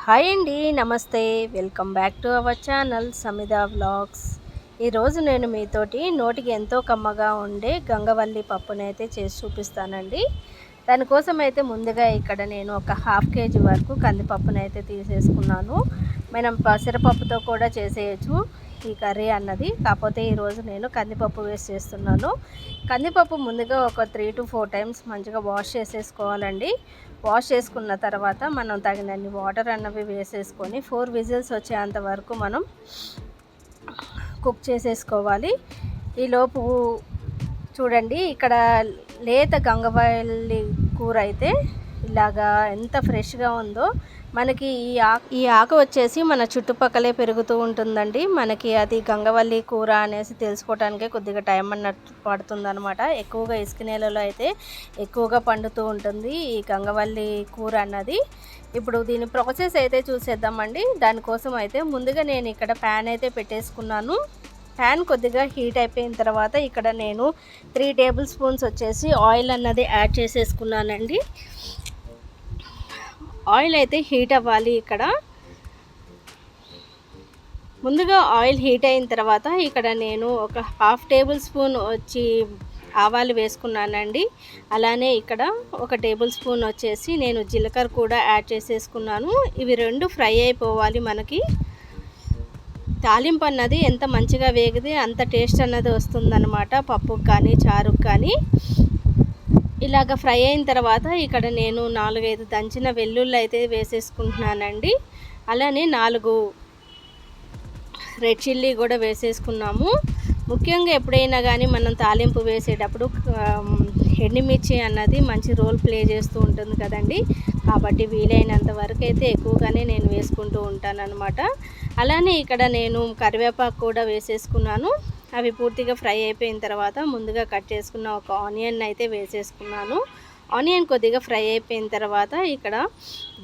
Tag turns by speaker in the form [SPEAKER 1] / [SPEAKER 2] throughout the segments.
[SPEAKER 1] Hi అండి, నమస్తే. Welcome back to our channel Samedha vlogs. ఈరోజు నేను మీతోటి నోటికి ఎంతో కమ్మగా ఉండే గంగవల్లి పప్పునైతే చేసి చూపిస్తానండి. దానికోసం అయితే ముందుగా ఇక్కడ నేను ఒక హాఫ్ కేజీ వరకు కందిపప్పునైతే తీసేసుకున్నాను. మనం పెసరపప్పుతో కూడా చేసేయచ్చు ఈ కర్రీ అన్నది. కాకపోతే ఈరోజు నేను కందిపప్పు వేసి చేస్తున్నాను. కందిపప్పు ముందుగా ఒక 3 to 4 టైమ్స్ మంచిగా వాష్ చేసేసుకోవాలండి. వాష్ చేసుకున్న తర్వాత మనం తగినన్ని వాటర్ అన్నవి వేసేసుకొని 4 విజిల్స్ వచ్చేంత వరకు మనం కుక్ చేసేసుకోవాలి. ఈలోపు చూడండి, ఇక్కడ లేత గంగవాల్లి కూర అయితే ఇలాగా ఎంత ఫ్రెష్గా ఉందో. మనకి ఈ ఆకు వచ్చేసి మన చుట్టుపక్కలే పెరుగుతూ ఉంటుందండి. మనకి అది గంగవల్లి కూర అనేసి తెలుసుకోవడానికే కొద్దిగా టైం అన్నట్టు పడుతుందన్నమాట. ఎక్కువగా ఇసుక నేలలో అయితే ఎక్కువగా పండుతూ ఉంటుంది ఈ గంగవల్లి కూర అన్నది. ఇప్పుడు దీని ప్రాసెస్ అయితే చూసేద్దామండి. దానికోసం అయితే ముందుగా నేను ఇక్కడ ప్యాన్ అయితే పెట్టేసుకున్నాను. ప్యాన్ కొద్దిగా హీట్ అయిపోయిన తర్వాత ఇక్కడ నేను 3 టేబుల్ స్పూన్స్ వచ్చేసి ఆయిల్ అన్నది యాడ్ చేసేసుకున్నానండి. ఆయిల్ అయితే హీట్ అవ్వాలి. ఇక్కడ ముందుగా ఆయిల్ హీట్ అయిన తర్వాత ఇక్కడ నేను ఒక 1/2 టేబుల్ స్పూన్ వచ్చి ఆవాలు వేసుకున్నానండి. అలానే ఇక్కడ 1 టేబుల్ స్పూన్ వచ్చేసి నేను జీలకర్ర కూడా యాడ్ చేసేసుకున్నాను. ఇవి రెండు ఫ్రై అయిపోవాలి. మనకి తాలింపు అన్నది ఎంత మంచిగా వేగితే అంత టేస్ట్ అన్నది వస్తుందన్నమాట, పప్పుకు కానీ చారుకు కానీ. ఇలాగ ఫ్రై అయిన తర్వాత ఇక్కడ నేను 4-5 దంచిన వెల్లుల్లి అయితే వేసేసుకుంటున్నానండి. అలానే 4 రెడ్ చిల్లీ కూడా వేసేసుకున్నాము. ముఖ్యంగా ఎప్పుడైనా కానీ మనం తాలింపు వేసేటప్పుడు ఎండుమిర్చి అన్నది మంచి రోల్ ప్లే చేస్తూ ఉంటుంది కదండి. కాబట్టి వీలైనంత వరకు అయితే ఎక్కువగానే నేను వేసుకుంటూ ఉంటాను అనమాట. అలానే ఇక్కడ నేను కరివేపాకు కూడా వేసేసుకున్నాను. అవి పూర్తిగా ఫ్రై అయిపోయిన తర్వాత ముందుగా కట్ చేసుకున్న ఒక ఆనియన్ అయితే వేసేసుకున్నాను. ఆనియన్ కొద్దిగా ఫ్రై అయిపోయిన తర్వాత ఇక్కడ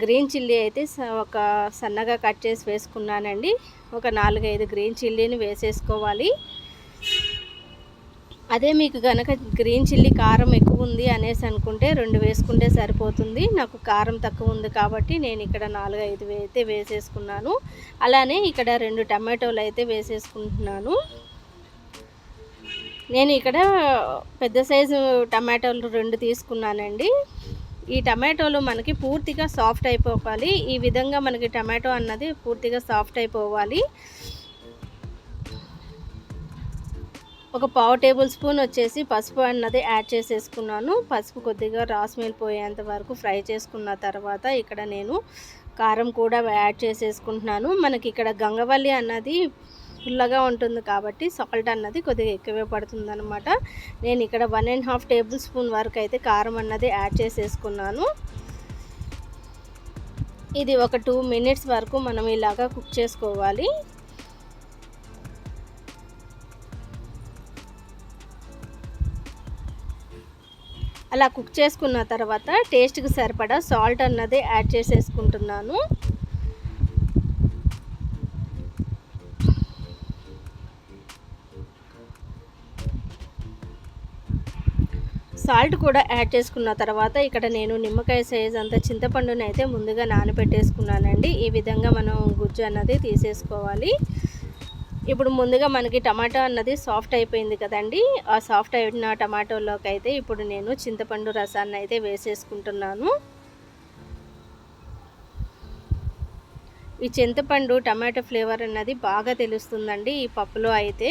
[SPEAKER 1] గ్రీన్ చిల్లీ అయితే ఒక సన్నగా కట్ చేసి వేసుకున్నానండి. ఒక 4-5 గ్రీన్ చిల్లీని వేసేసుకోవాలి. అదే మీకు కనుక గ్రీన్ చిల్లీ కారం ఎక్కువ ఉంది అనేసి అనుకుంటే 2 వేసుకుంటే సరిపోతుంది. నాకు కారం తక్కువ ఉంది కాబట్టి నేను ఇక్కడ 4-5 అయితే వేసేసుకున్నాను. అలానే ఇక్కడ 2 టమాటోలు అయితే వేసేసుకుంటున్నాను. నేను ఇక్కడ పెద్ద సైజు టమాటోలు 2 తీసుకున్నానండి. ఈ టమాటోలు మనకి పూర్తిగా సాఫ్ట్ అయిపోవాలి. ఈ విధంగా మనకి టమాటో అన్నది పూర్తిగా సాఫ్ట్ అయిపోవాలి. ఒక 1/2 టేబుల్ స్పూన్ వచ్చేసి పసుపు అన్నది యాడ్ చేసేసుకున్నాను. పసుపు కొద్దిగా రాస్మెల్ పోయేంత వరకు ఫ్రై చేసుకున్న తర్వాత ఇక్కడ నేను కారం కూడా యాడ్ చేసేసుకుంటున్నాను. మనకి ఇక్కడ గంగవల్లి అన్నది పుల్లగా ఉంటుంది కాబట్టి సాల్ట్ అన్నది కొద్దిగా ఎక్కువే పడుతుందన్నమాట. నేను ఇక్కడ 1.5 టేబుల్ స్పూన్ వరకు అయితే కారం అన్నది యాడ్ చేసేసుకున్నాను. ఇది ఒక 2 మినిట్స్ వరకు మనం ఇలాగా కుక్ చేసుకోవాలి. అలా కుక్ చేసుకున్న తర్వాత టేస్ట్కి సరిపడా సాల్ట్ అన్నది యాడ్ చేసేసుకుంటున్నాను. సాల్ట్ కూడా యాడ్ చేసుకున్న తర్వాత ఇక్కడ నేను నిమ్మకాయ సైజ్ అంత చింతపండుని అయితే ముందుగా నానబెట్టేసుకున్నానండి. ఈ విధంగా మనం గుజ్జు అన్నది తీసేసుకోవాలి. ఇప్పుడు ముందుగా మనకి టమాటో అన్నది సాఫ్ట్ అయిపోయింది కదండి. ఆ సాఫ్ట్ అయిన టమాటోలోకి అయితే ఇప్పుడు నేను చింతపండు రసాన్ని అయితే వేసేసుకుంటున్నాను. ఈ చింతపండు టమాటో ఫ్లేవర్ అన్నది బాగా తెలుస్తుందండి ఈ పప్పులో అయితే.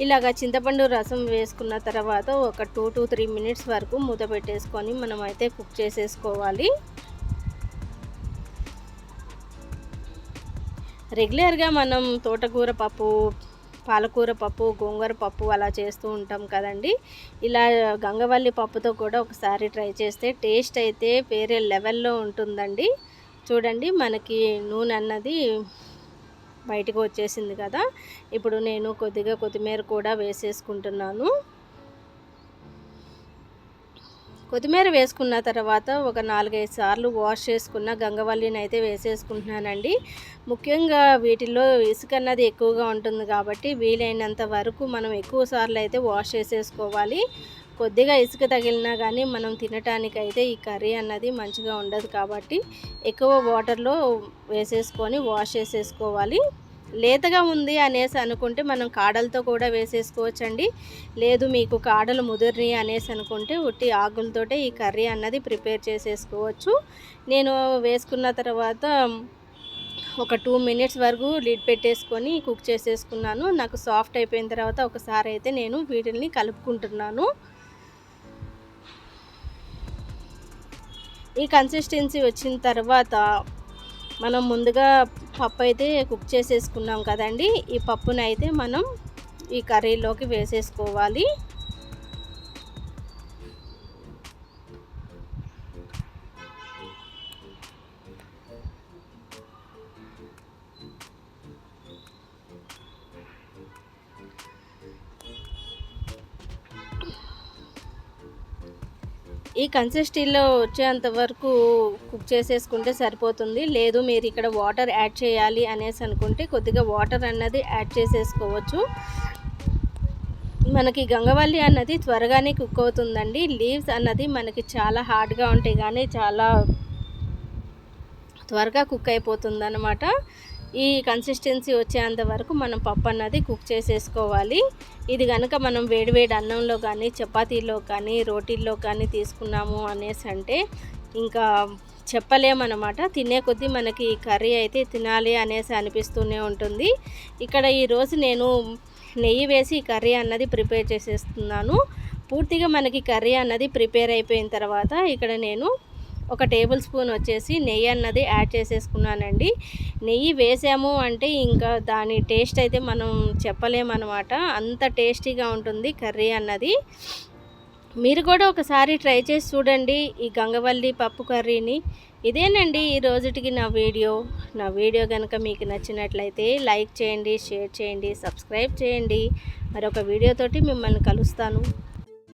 [SPEAKER 1] ఇలాగ చింతపండు రసం వేసుకున్న తర్వాత ఒక 2 to 3 మినిట్స్ వరకు మూత పెట్టేసుకొని మనం అయితే కుక్ చేసేసుకోవాలి. రెగ్యులర్గా మనం తోటకూర పప్పు, పాలకూర పప్పు, గోంగూర పప్పు అలా చేస్తూ ఉంటాం కదండి. ఇలా గంగవల్లి పప్పుతో కూడా ఒకసారి ట్రై చేస్తే టేస్ట్ అయితే వేరే లెవెల్లో ఉంటుందండి. చూడండి, మనకి నూనె అన్నది బయటకు వచ్చేసింది కదా. ఇప్పుడు నేను కొద్దిగా కొత్తిమీర కూడా వేసేసుకుంటున్నాను. కొత్తిమీర వేసుకున్న తర్వాత ఒక 4-5 సార్లు వాష్ చేసుకున్న గంగవల్లిని అయితే వేసేసుకుంటున్నానండి. ముఖ్యంగా వీటిల్లో ఇసుక అన్నది ఎక్కువగా ఉంటుంది కాబట్టి వీలైనంత వరకు మనం ఎక్కువ సార్లు అయితే వాష్ చేసేసుకోవాలి. కొద్దిగా ఇసుక తగిలినా కానీ మనం తినటానికైతే ఈ కర్రీ అన్నది మంచిగా ఉండదు. కాబట్టి ఎక్కువ వాటర్లో వేసేసుకొని వాష్ చేసేసుకోవాలి. లేతగా ఉంది అనేసి అనుకుంటే మనం కాడలతో కూడా వేసేసుకోవచ్చండి. లేదు మీకు కాడలు ముదిరినాయి అనేసి అనుకుంటే ఉట్టి ఆకులతోటే ఈ కర్రీ అన్నది ప్రిపేర్ చేసేసుకోవచ్చు. నేను వేసుకున్న తర్వాత ఒక 2 మినిట్స్ వరకు లిడ్ పెట్టేసుకొని కుక్ చేసేసుకున్నాను. నాకు సాఫ్ట్ అయిపోయిన తర్వాత ఒకసారి అయితే నేను వీటిని కలుపుకుంటున్నాను. ఈ కన్సిస్టెన్సీ వచ్చిన తర్వాత మనం ముందుగా పప్పు అయితే కుక్ చేసేసుకున్నాం కదండి. ఈ పప్పునైతే మనం ఈ కర్రీలోకి వేసేసుకోవాలి. ఈ కన్సిస్టెన్సీలో వచ్చేంత వరకు కుక్ చేసేసుకుంటే సరిపోతుంది. లేదు మీరు ఇక్కడ వాటర్ యాడ్ చేయాలి అనేసి అనుకుంటే కొద్దిగా వాటర్ అన్నది యాడ్ చేసేసుకోవచ్చు. మనకి గంగవల్లి అన్నది త్వరగానే కుక్ అవుతుందండి. లీవ్స్ అన్నది మనకి చాలా హార్డ్గా ఉంటాయి కానీ చాలా త్వరగా కుక్ అయిపోతుందన్నమాట. ఈ కన్సిస్టెన్సీ వచ్చేంత వరకు మనం పప్పు అన్నది కుక్ చేసేసుకోవాలి. ఇది కనుక మనం వేడివేడి అన్నంలో కానీ చపాతీలో కానీ రోటీల్లో కానీ తీసుకున్నాము అనేసి అంటే ఇంకా చెప్పలేమన్నమాట. తినే కొద్దీ మనకి కర్రీ అయితే తినాలి అనేసి అనిపిస్తూనే ఉంటుంది. ఇక్కడ ఈరోజు నేను నెయ్యి వేసి కర్రీ అన్నది ప్రిపేర్ చేసేస్తున్నాను. పూర్తిగా మనకి కర్రీ అన్నది ప్రిపేర్ అయిపోయిన తర్వాత ఇక్కడ నేను ఒక టేబుల్ స్పూన్ వచ్చేసి నెయ్యి అన్నది యాడ్ చేసేసుకున్నానండి. నెయ్యి వేసాము అంటే ఇంకా దాని టేస్ట్ అయితే మనం చెప్పలేమన్నమాట. అంత టేస్టీగా ఉంటుంది కర్రీ అన్నది. మీరు కూడా ఒకసారి ట్రై చేసి చూడండి ఈ గంగవల్లి పప్పు కర్రీని. ఇదేనండి ఈ రోజుటికి నా వీడియో కనుక మీకు నచ్చినట్లయితే లైక్ చేయండి, షేర్ చేయండి, సబ్స్క్రైబ్ చేయండి. మరొక వీడియోతోటి మిమ్మల్ని కలుస్తాను.